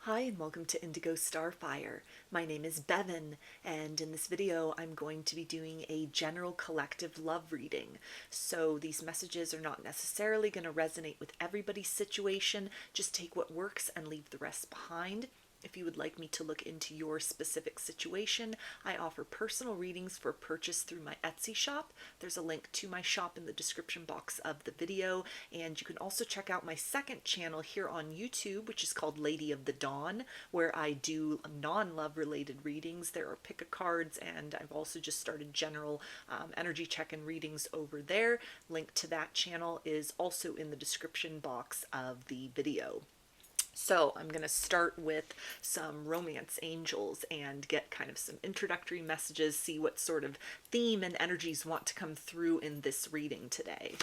Hi and welcome to Indigo Starfire. My name is Bevin, and in this video I'm going to be doing a general collective love reading. So these messages are not necessarily going to resonate with everybody's situation. Just take what works and leave the rest behind. If you would like me to look into your specific situation, I offer personal readings for purchase through my Etsy shop. There's a link to my shop in the description box of the video, and you can also check out my second channel here on YouTube, which is called Lady of the Dawn, where I do non-love related readings. There are pick-a-cards, and I've also just started general energy check-in readings over there. Link to that channel is also in the description box of the video. So I'm going to start with some romance angels and get kind of some introductory messages, see what sort of theme and energies want to come through in this reading today.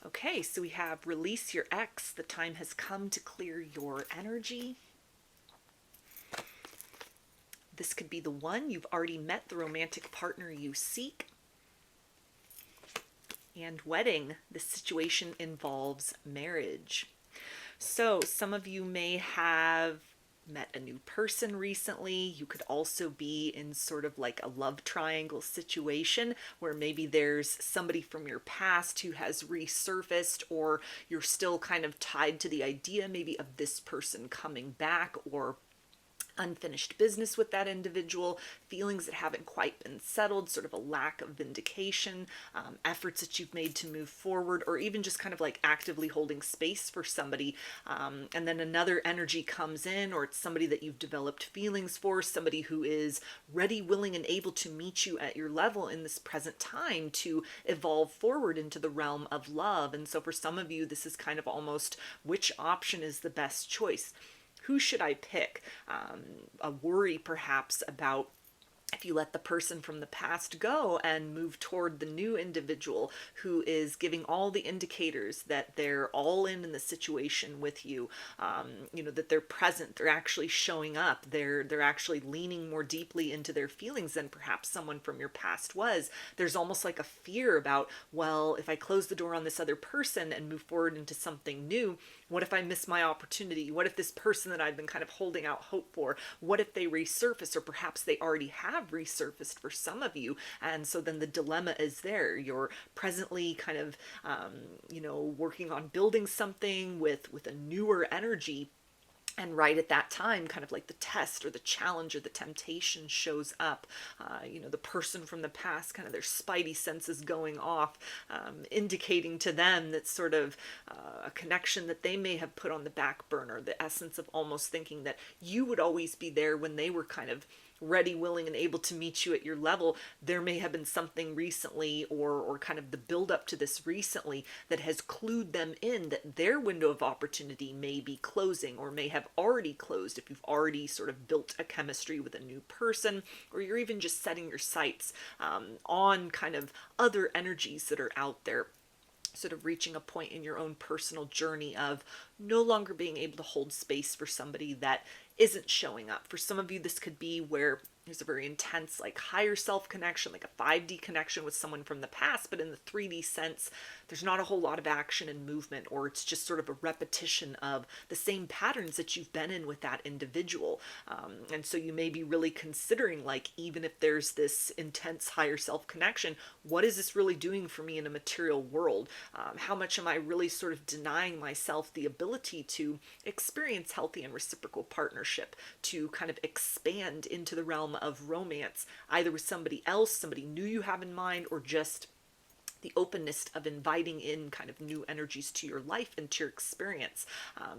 Okay, so we have release your ex. The time has come to clear your energy. This could be the one. You've already met the romantic partner you seek. And wedding. This situation involves marriage. So some of you may have met a new person recently. You could also be in sort of like a love triangle situation where maybe there's somebody from your past who has resurfaced, or you're still kind of tied to the idea maybe of this person coming back, or unfinished business with that individual, feelings that haven't quite been settled, sort of a lack of vindication, efforts that you've made to move forward, or even just kind of like actively holding space for somebody. And then another energy comes in, or it's somebody that you've developed feelings for, somebody who is ready, willing, and able to meet you at your level in this present time to evolve forward into the realm of love. And so for some of you, this is kind of almost which option is the best choice. Who should I pick? A worry perhaps about if you let the person from the past go and move toward the new individual who is giving all the indicators that they're all in the situation with you, that they're present, they're actually showing up, they're actually leaning more deeply into their feelings than perhaps someone from your past was. There's almost like a fear about, well, if I close the door on this other person and move forward into something new, what if I miss my opportunity? What if this person that I've been kind of holding out hope for, what if they resurface, or perhaps they already have resurfaced for some of you? And so then the dilemma is there. You're presently kind of, working on building something with a newer energy. And right at that time, kind of like the test or the challenge or the temptation shows up. The person from the past, kind of their spidey senses going off, indicating to them that sort of a connection that they may have put on the back burner, the essence of almost thinking that you would always be there when they were kind of ready, willing, and able to meet you at your level. There may have been something recently, or kind of the build up to this recently, that has clued them in that their window of opportunity may be closing, or may have already closed if you've already sort of built a chemistry with a new person, or you're even just setting your sights on kind of other energies that are out there, sort of reaching a point in your own personal journey of no longer being able to hold space for somebody that isn't showing up. For some of you, this could be where there's a very intense, like higher self connection, like a 5D connection with someone from the past, but in the 3D sense, there's not a whole lot of action and movement, or it's just sort of a repetition of the same patterns that you've been in with that individual. And so you may be really considering, like, even if there's this intense higher self connection, what is this really doing for me in a material world? How much am I really sort of denying myself the ability to experience healthy and reciprocal partnership, to kind of expand into the realm of romance, either with somebody else, somebody new you have in mind, or just the openness of inviting in kind of new energies to your life and to your experience.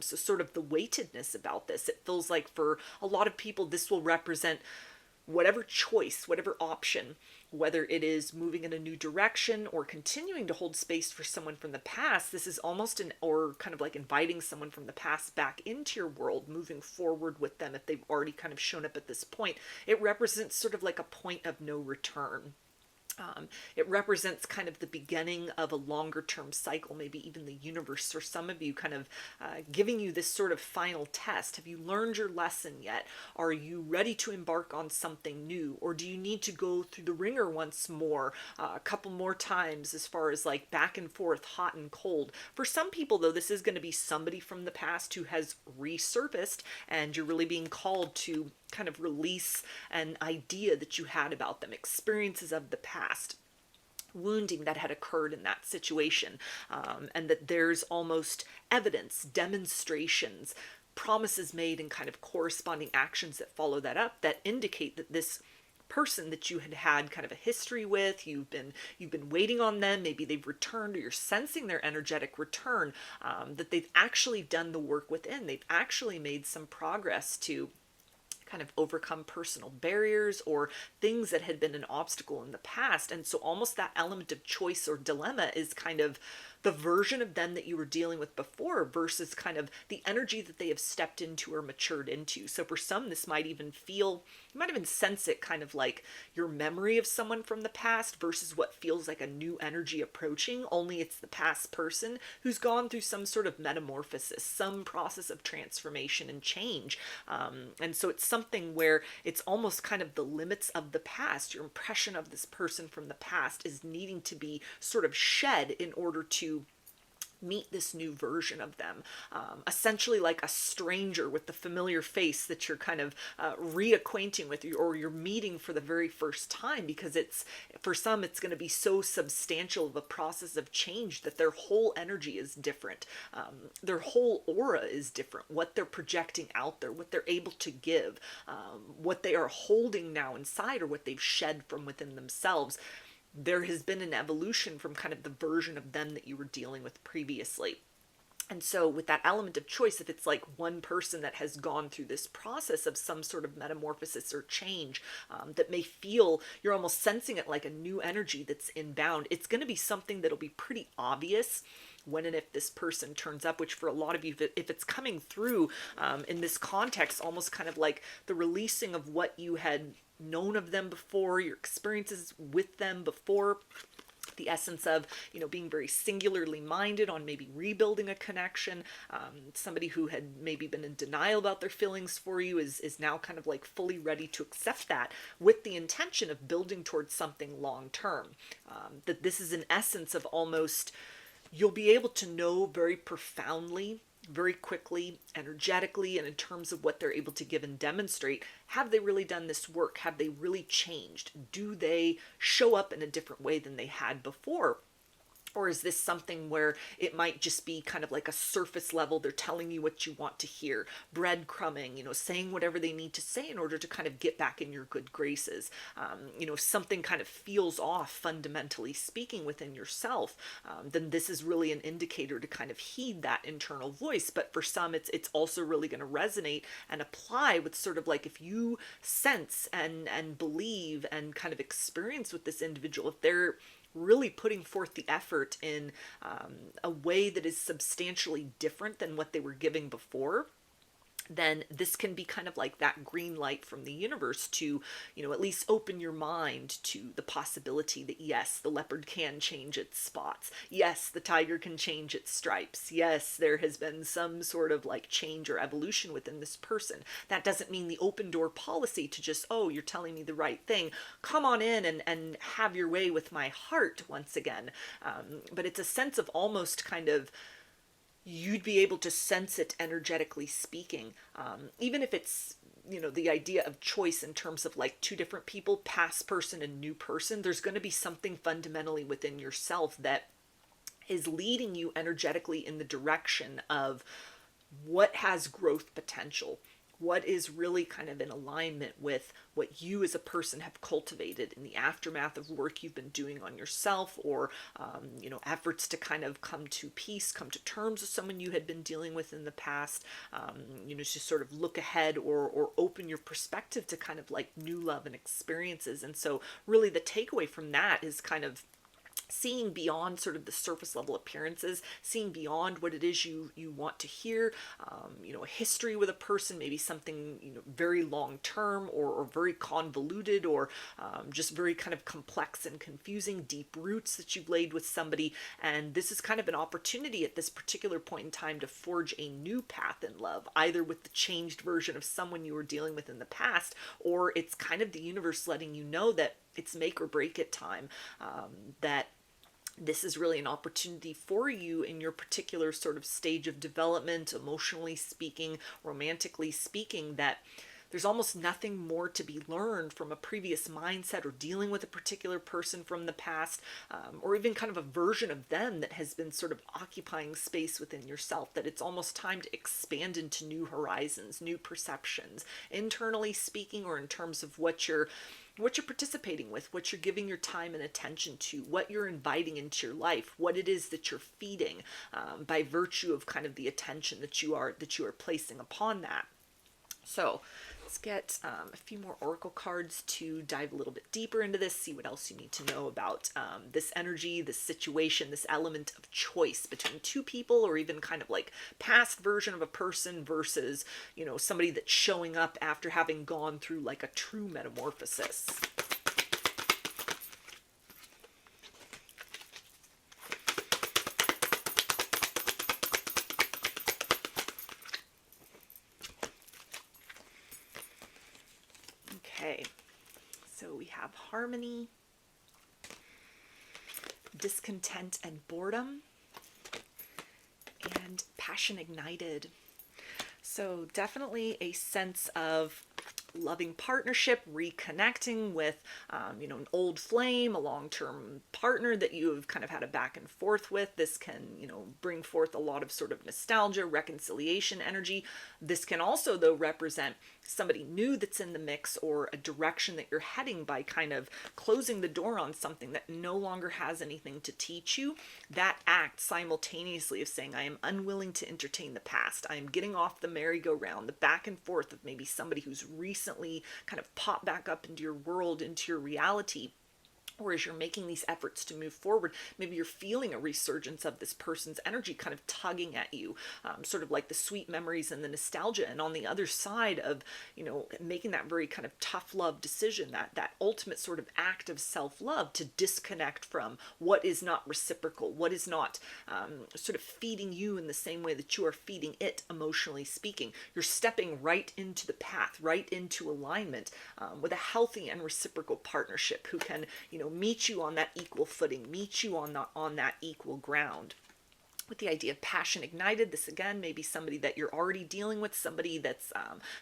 So sort of the weightedness about this, it feels like for a lot of people, this will represent whatever choice, whatever option, whether it is moving in a new direction or continuing to hold space for someone from the past. This is almost or kind of like inviting someone from the past back into your world, moving forward with them if they've already kind of shown up at this point. It represents sort of like a point of no return. It represents kind of the beginning of a longer term cycle, maybe even the universe, for some of you, kind of giving you this sort of final test. Have you learned your lesson yet? Are you ready to embark on something new? Or do you need to go through the ringer once more, a couple more times, as far as like back and forth, hot and cold? For some people, though, this is going to be somebody from the past who has resurfaced, and you're really being called to kind of release an idea that you had about them, experiences of the past, wounding that had occurred in that situation, and that there's almost evidence, demonstrations, promises made, and kind of corresponding actions that follow that up that indicate that this person that you had had kind of a history with, you've been waiting on them, maybe they've returned, or you're sensing their energetic return, that they've actually done the work within, they've actually made some progress to kind of overcome personal barriers or things that had been an obstacle in the past. And so almost that element of choice or dilemma is kind of the version of them that you were dealing with before versus kind of the energy that they have stepped into or matured into. So for some, this might even feel, you might even sense it kind of like your memory of someone from the past versus what feels like a new energy approaching, only it's the past person who's gone through some sort of metamorphosis, some process of transformation and change. And so it's something where it's almost kind of the limits of the past. Your impression of this person from the past is needing to be sort of shed in order to meet this new version of them, essentially like a stranger with the familiar face that you're kind of reacquainting with, or you're meeting for the very first time, because it's, for some, it's going to be so substantial of a process of change that their whole energy is different, their whole aura is different, what they're projecting out there, what they're able to give, what they are holding now inside, or what they've shed from within themselves. There has been an evolution from kind of the version of them that you were dealing with previously. And so with that element of choice, if it's like one person that has gone through this process of some sort of metamorphosis or change, that may feel, you're almost sensing it like a new energy that's inbound, it's going to be something that'll be pretty obvious when and if this person turns up, which for a lot of you, if it's coming through in this context, almost kind of like the releasing of what you had known of them before, your experiences with them before, the essence of, being very singularly minded on maybe rebuilding a connection. Somebody who had maybe been in denial about their feelings for you is now kind of like fully ready to accept that, with the intention of building towards something long term. That this is an essence of almost, you'll be able to know very profoundly, very quickly, energetically, and in terms of what they're able to give and demonstrate. Have they really done this work? Have they really changed? Do they show up in a different way than they had before? Or is this something where it might just be kind of like a surface level, they're telling you what you want to hear, breadcrumbing, saying whatever they need to say in order to kind of get back in your good graces. Something kind of feels off, fundamentally speaking, within yourself, then this is really an indicator to kind of heed that internal voice. But for some, it's also really going to resonate and apply with sort of like, if you sense and believe and kind of experience with this individual, if they're really putting forth the effort in a way that is substantially different than what they were giving before, then this can be kind of like that green light from the universe to, at least open your mind to the possibility that yes, the leopard can change its spots. Yes, the tiger can change its stripes. Yes, there has been some sort of like change or evolution within this person. That doesn't mean the open door policy to just, oh, you're telling me the right thing, come on in and have your way with my heart once again. But it's a sense of almost kind of, you'd be able to sense it energetically speaking, even if it's, the idea of choice in terms of like two different people, past person and new person. There's going to be something fundamentally within yourself that is leading you energetically in the direction of what has growth potential, what is really kind of in alignment with what you as a person have cultivated in the aftermath of work you've been doing on yourself, or efforts to kind of come to peace, come to terms with someone you had been dealing with in the past, to sort of look ahead or open your perspective to kind of like new love and experiences. And so really the takeaway from that is kind of seeing beyond sort of the surface level appearances, seeing beyond what it is you want to hear, a history with a person, maybe something, very long term or very convoluted, or just very kind of complex and confusing, deep roots that you've laid with somebody. And this is kind of an opportunity at this particular point in time to forge a new path in love, either with the changed version of someone you were dealing with in the past, or it's kind of the universe letting you know that it's make or break it time, that this is really an opportunity for you in your particular sort of stage of development, emotionally speaking, romantically speaking, that there's almost nothing more to be learned from a previous mindset or dealing with a particular person from the past, or even kind of a version of them that has been sort of occupying space within yourself, that it's almost time to expand into new horizons, new perceptions, internally speaking, or in terms of what you're participating with, what you're giving your time and attention to, what you're inviting into your life, what it is that you're feeding, by virtue of kind of the attention that you are placing upon that. So let's get a few more oracle cards to dive a little bit deeper into this, see what else you need to know about this energy, this situation, this element of choice between two people, or even kind of like past version of a person versus, somebody that's showing up after having gone through like a true metamorphosis. Okay, so we have harmony, discontent and boredom, and passion ignited. So definitely a sense of loving partnership, reconnecting with, an old flame, a long-term partner that you have kind of had a back and forth with. This can, bring forth a lot of sort of nostalgia, reconciliation energy. This can also, though, represent somebody new that's in the mix, or a direction that you're heading by kind of closing the door on something that no longer has anything to teach you. That act simultaneously of saying, I am unwilling to entertain the past. I am getting off the merry-go-round, the back and forth of maybe somebody who's recently kind of popped back up into your world, into your reality. Or as you're making these efforts to move forward, maybe you're feeling a resurgence of this person's energy kind of tugging at you, sort of like the sweet memories and the nostalgia. And on the other side of, making that very kind of tough love decision, that ultimate sort of act of self-love to disconnect from what is not reciprocal, what is not sort of feeding you in the same way that you are feeding it, emotionally speaking. You're stepping right into the path, right into alignment with a healthy and reciprocal partnership who can, meet you on that equal footing, meet you on that equal ground. With the idea of passion ignited, this again may be somebody that you're already dealing with, somebody that's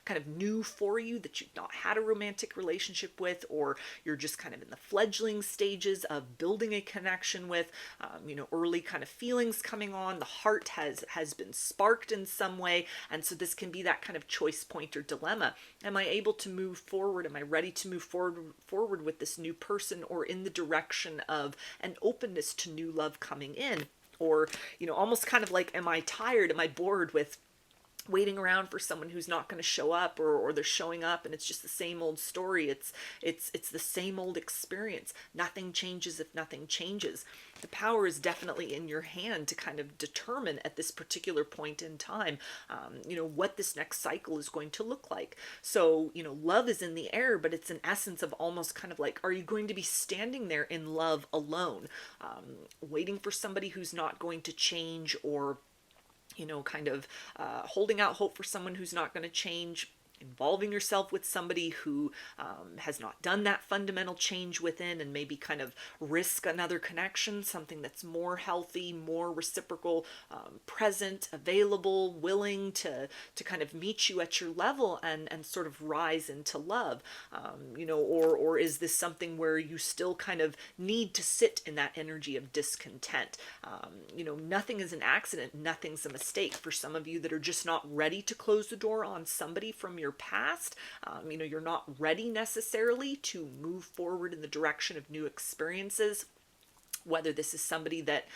kind of new for you, that you've not had a romantic relationship with, or you're just kind of in the fledgling stages of building a connection with, early kind of feelings coming on, the heart has been sparked in some way, and so this can be that kind of choice point or dilemma. Am I able to move forward? Am I ready to move forward with this new person, or in the direction of an openness to new love coming in? Or, almost kind of like, am I tired? Am I bored with waiting around for someone who's not going to show up, or they're showing up and it's just the same old story. It's the same old experience. Nothing changes if nothing changes. The power is definitely in your hand to kind of determine at this particular point in time, what this next cycle is going to look like. So, love is in the air, but it's an essence of almost kind of like, are you going to be standing there in love alone, waiting for somebody who's not going to change, or kind of holding out hope for someone who's not going to change, involving yourself with somebody who has not done that fundamental change within, and maybe kind of risk another connection, something that's more healthy, more reciprocal, present, available, willing to kind of meet you at your level and sort of rise into love, or is this something where you still kind of need to sit in that energy of discontent? Nothing is an accident, nothing's a mistake. For some of you that are just not ready to close the door on somebody from your past, you're not ready necessarily to move forward in the direction of new experiences. whether this is somebody that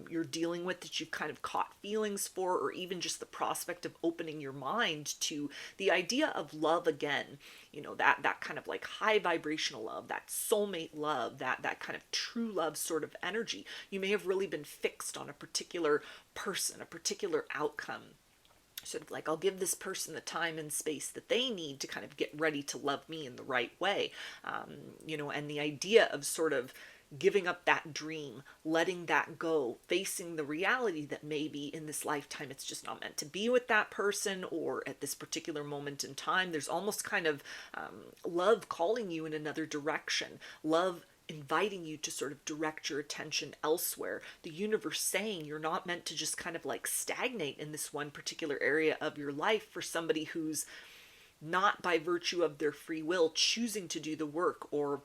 you're dealing with that you've kind of caught feelings for, or even just the prospect of opening your mind to the idea of love again, that kind of like high vibrational love, that soulmate love, that kind of true love sort of energy. You may have really been fixed on a particular person, a particular outcome. Sort of like, I'll give this person the time and space that they need to kind of get ready to love me in the right way. And the idea of sort of giving up that dream, letting that go, facing the reality that maybe in this lifetime it's just not meant to be with that person, or at this particular moment in time, there's almost kind of love calling you in another direction, love inviting you to sort of direct your attention elsewhere. The universe saying you're not meant to just kind of like stagnate in this one particular area of your life for somebody who's not by virtue of their free will choosing to do the work, or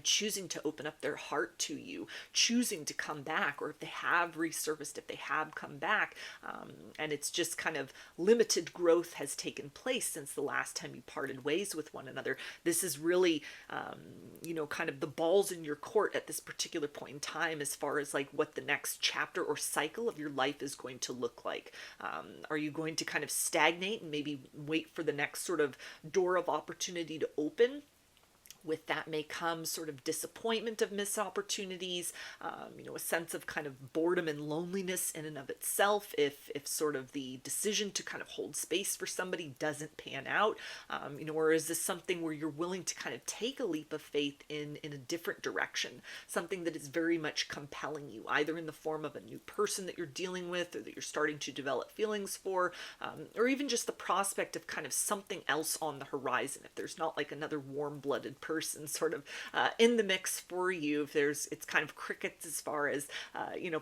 choosing to open up their heart to you, choosing to come back, or if they have resurfaced, if they have come back, and it's just kind of limited growth has taken place since the last time you parted ways with one another. This is really, kind of the ball's in your court at this particular point in time, as far as like what the next chapter or cycle of your life is going to look like. Are you going to kind of stagnate and maybe wait for the next sort of door of opportunity to open? With that may come sort of disappointment of missed opportunities, a sense of kind of boredom and loneliness in and of itself, if sort of the decision to kind of hold space for somebody doesn't pan out, or is this something where you're willing to kind of take a leap of faith in a different direction, something that is very much compelling you, either in the form of a new person that you're dealing with, or that you're starting to develop feelings for, or even just the prospect of kind of something else on the horizon, if there's not like another warm-blooded person sort of in the mix for you, if it's kind of crickets as far as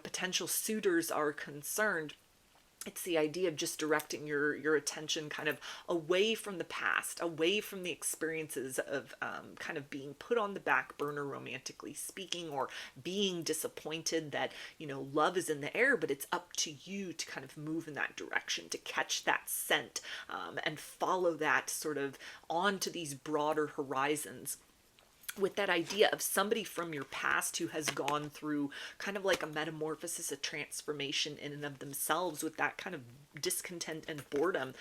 potential suitors are concerned. It's the idea of just directing your attention kind of away from the past, away from the experiences of kind of being put on the back burner, romantically speaking, or being disappointed that, love is in the air, but it's up to you to kind of move in that direction, to catch that scent, and follow that sort of onto these broader horizons, with that idea of somebody from your past who has gone through kind of like a metamorphosis, a transformation in and of themselves, with that kind of discontent and boredom.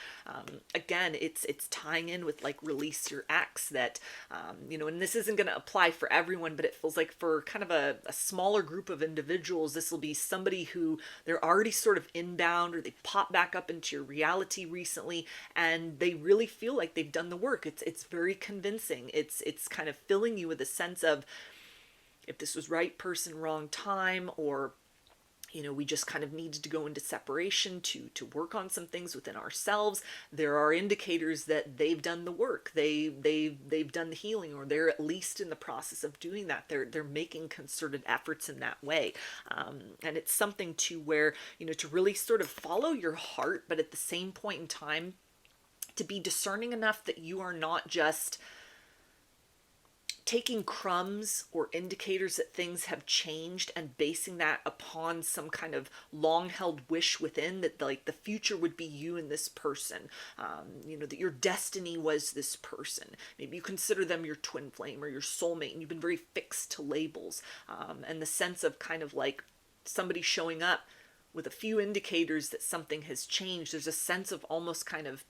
Again, it's tying in with like release your ex, that, and this isn't going to apply for everyone, but it feels like for kind of a smaller group of individuals, this will be somebody who they're already sort of inbound, or they pop back up into your reality recently, and they really feel like they've done the work. It's very convincing. It's kind of filling you with a sense of, if this was right person, wrong time, or we just kind of needed to go into separation to work on some things within ourselves. There are indicators that they've done the work, they've done the healing, or they're at least in the process of doing that. They're making concerted efforts in that way, and it's something to where to really sort of follow your heart, but at the same point in time to be discerning enough that you are not just taking crumbs or indicators that things have changed and basing that upon some kind of long-held wish within, that like the future would be you and this person, that your destiny was this person. Maybe you consider them your twin flame or your soulmate, and you've been very fixed to labels, and the sense of kind of like somebody showing up with a few indicators that something has changed. There's a sense of almost kind of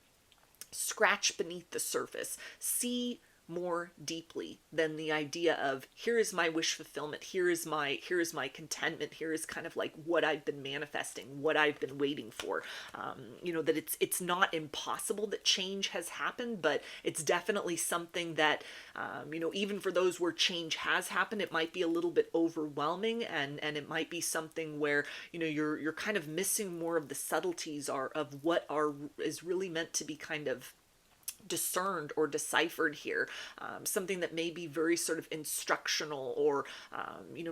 scratch beneath the surface, see more deeply than the idea of, here is my wish fulfillment, here is my contentment, here is kind of like what I've been manifesting, what I've been waiting for. That it's not impossible that change has happened, but it's definitely something that even for those where change has happened, it might be a little bit overwhelming, and it might be something where you're kind of missing more of the subtleties of what is really meant to be kind of discerned or deciphered here, something that may be very sort of instructional, or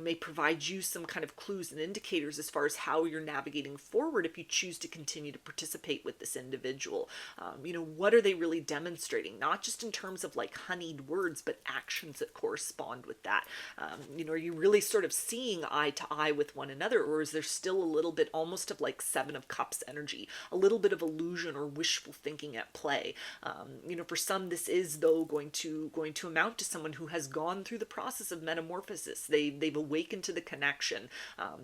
may provide you some kind of clues and indicators as far as how you're navigating forward if you choose to continue to participate with this individual. What are they really demonstrating, not just in terms of like honeyed words, but actions that correspond with that. Are you really sort of seeing eye to eye with one another, or is there still a little bit almost of like Seven of Cups energy, a little bit of illusion or wishful thinking at play? For some, this is though going to amount to someone who has gone through the process of metamorphosis. They've awakened to the connection.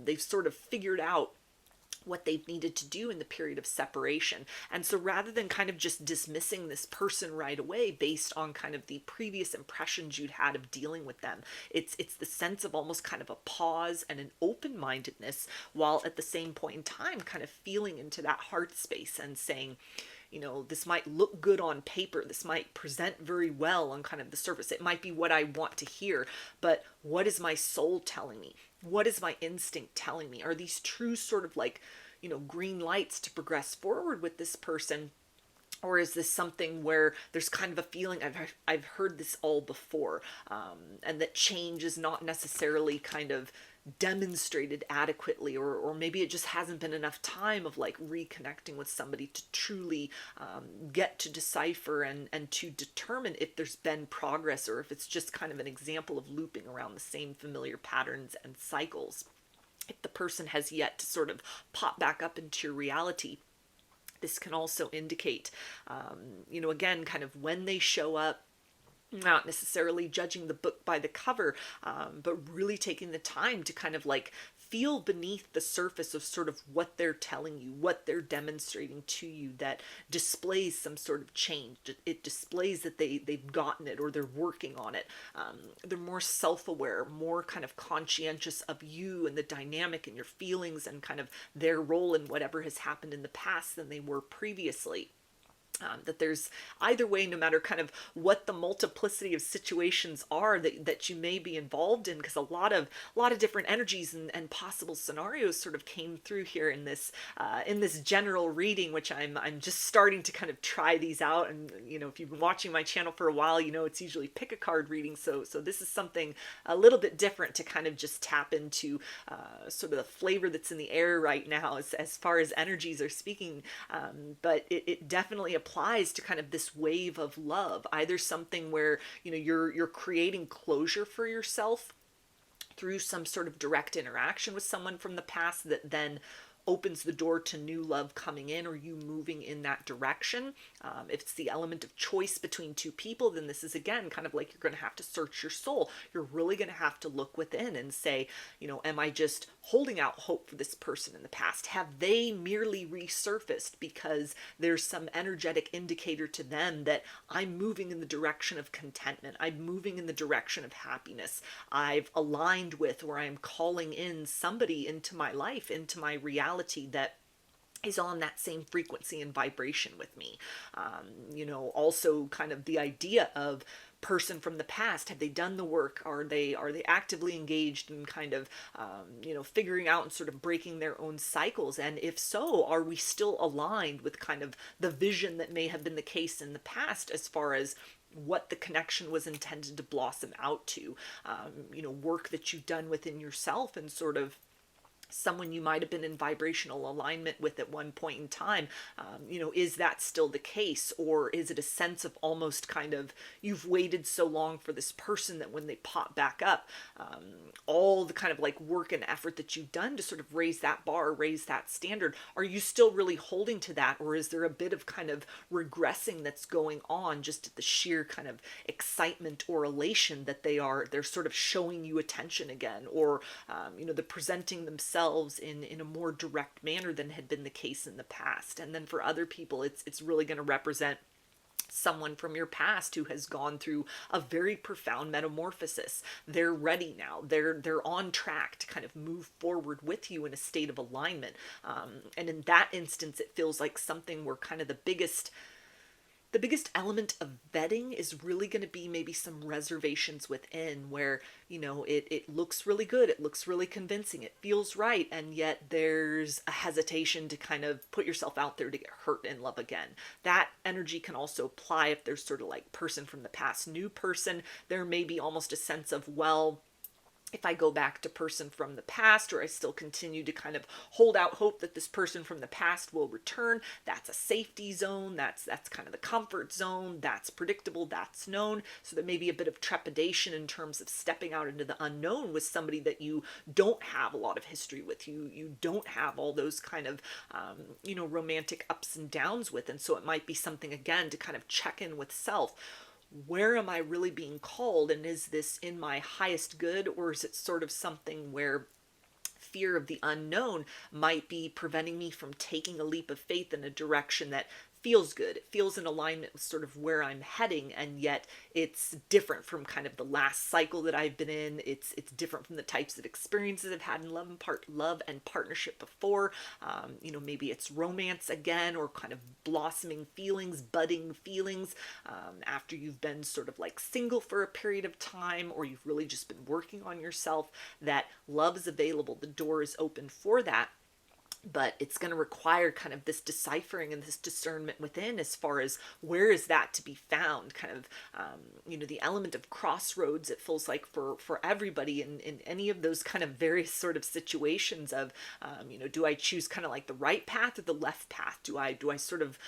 They've sort of figured out what they've needed to do in the period of separation. And so rather than kind of just dismissing this person right away based on kind of the previous impressions you'd had of dealing with them, it's the sense of almost kind of a pause and an open-mindedness, while at the same point in time kind of feeling into that heart space and saying, this might look good on paper. This might present very well on kind of the surface. It might be what I want to hear, but what is my soul telling me? What is my instinct telling me? Are these true sort of like, green lights to progress forward with this person? Or is this something where there's kind of a feeling I've heard this all before, and that change is not necessarily kind of demonstrated adequately, or maybe it just hasn't been enough time of like reconnecting with somebody to truly get to decipher and to determine if there's been progress, or if it's just kind of an example of looping around the same familiar patterns and cycles. If the person has yet to sort of pop back up into your reality, this can also indicate, again, kind of when they show up, not necessarily judging the book by the cover, but really taking the time to kind of like feel beneath the surface of sort of what they're telling you, what they're demonstrating to you, that displays some sort of change. It displays that they've gotten it, or they're working on it. They're more self-aware, more kind of conscientious of you and the dynamic and your feelings and kind of their role in whatever has happened in the past than they were previously. That there's either way, no matter kind of what the multiplicity of situations are that you may be involved in, because a lot of different energies and possible scenarios sort of came through here in this general reading, which I'm just starting to kind of try these out. And if you've been watching my channel for a while, it's usually pick a card reading. So this is something a little bit different to kind of just tap into sort of the flavor that's in the air right now as far as energies are speaking. But it definitely applies to kind of this wave of love, either something where you're creating closure for yourself through some sort of direct interaction with someone from the past that then opens the door to new love coming in, or you moving in that direction. If it's the element of choice between two people, then this is again kind of like you're going to have to search your soul. You're really going to have to look within and say, am I just holding out hope for this person in the past? Have they merely resurfaced because there's some energetic indicator to them that I'm moving in the direction of contentment? I'm moving in the direction of happiness. I've aligned with, or I'm calling in somebody into my life, into my reality that is on that same frequency and vibration with me. Also kind of the idea of person from the past. Have they done the work? Are they actively engaged in kind of, figuring out and sort of breaking their own cycles? And if so, are we still aligned with kind of the vision that may have been the case in the past as far as what the connection was intended to blossom out to? Work that you've done within yourself and sort of someone you might have been in vibrational alignment with at one point in time, is that still the case? Or is it a sense of almost kind of, you've waited so long for this person that when they pop back up, all the kind of like work and effort that you've done to sort of raise that bar, raise that standard, are you still really holding to that? Or is there a bit of kind of regressing that's going on just at the sheer kind of excitement or elation that they're sort of showing you attention again, or, they're presenting themselves in a more direct manner than had been the case in the past? And then for other people, it's really going to represent someone from your past who has gone through a very profound metamorphosis. They're ready now. They're on track to kind of move forward with you in a state of alignment. And in that instance, it feels like something where kind of the biggest element of vetting is really going to be maybe some reservations within, where, it looks really good. It looks really convincing. It feels right. And yet there's a hesitation to kind of put yourself out there to get hurt in love again. That energy can also apply if there's sort of like person from the past, new person. There may be almost a sense of, well, if I go back to person from the past, or I still continue to kind of hold out hope that this person from the past will return, that's a safety zone. That's kind of the comfort zone. That's predictable. That's known. So there may be a bit of trepidation in terms of stepping out into the unknown with somebody that you don't have a lot of history with. You don't have all those kind of romantic ups and downs with, and so it might be something again to kind of check in with self. Where am I really being called, and is this in my highest good, or is it sort of something where fear of the unknown might be preventing me from taking a leap of faith in a direction that feels good. It feels in alignment with sort of where I'm heading, and yet it's different from kind of the last cycle that I've been in. It's different from the types of experiences I've had in love and partnership before. Maybe it's romance again, or kind of blossoming feelings, budding feelings, after you've been sort of like single for a period of time, or you've really just been working on yourself. That love is available. The door is open for that. But it's going to require kind of this deciphering and this discernment within, as far as where is that to be found. Kind of, the element of crossroads, it feels like for everybody in any of those kind of various sort of situations of, do I choose kind of like the right path or the left path? Do I sort of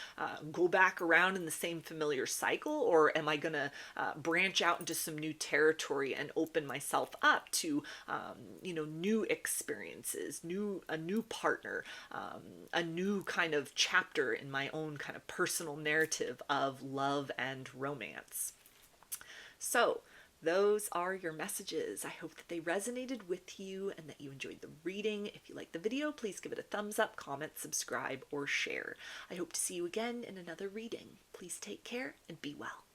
go back around in the same familiar cycle, or am I going to branch out into some new territory and open myself up to, new experiences, a new partner, a new kind of chapter in my own kind of personal narrative of love and romance. So those are your messages. I hope that they resonated with you and that you enjoyed the reading. If you liked the video, please give it a thumbs up, comment, subscribe, or share. I hope to see you again in another reading. Please take care and be well.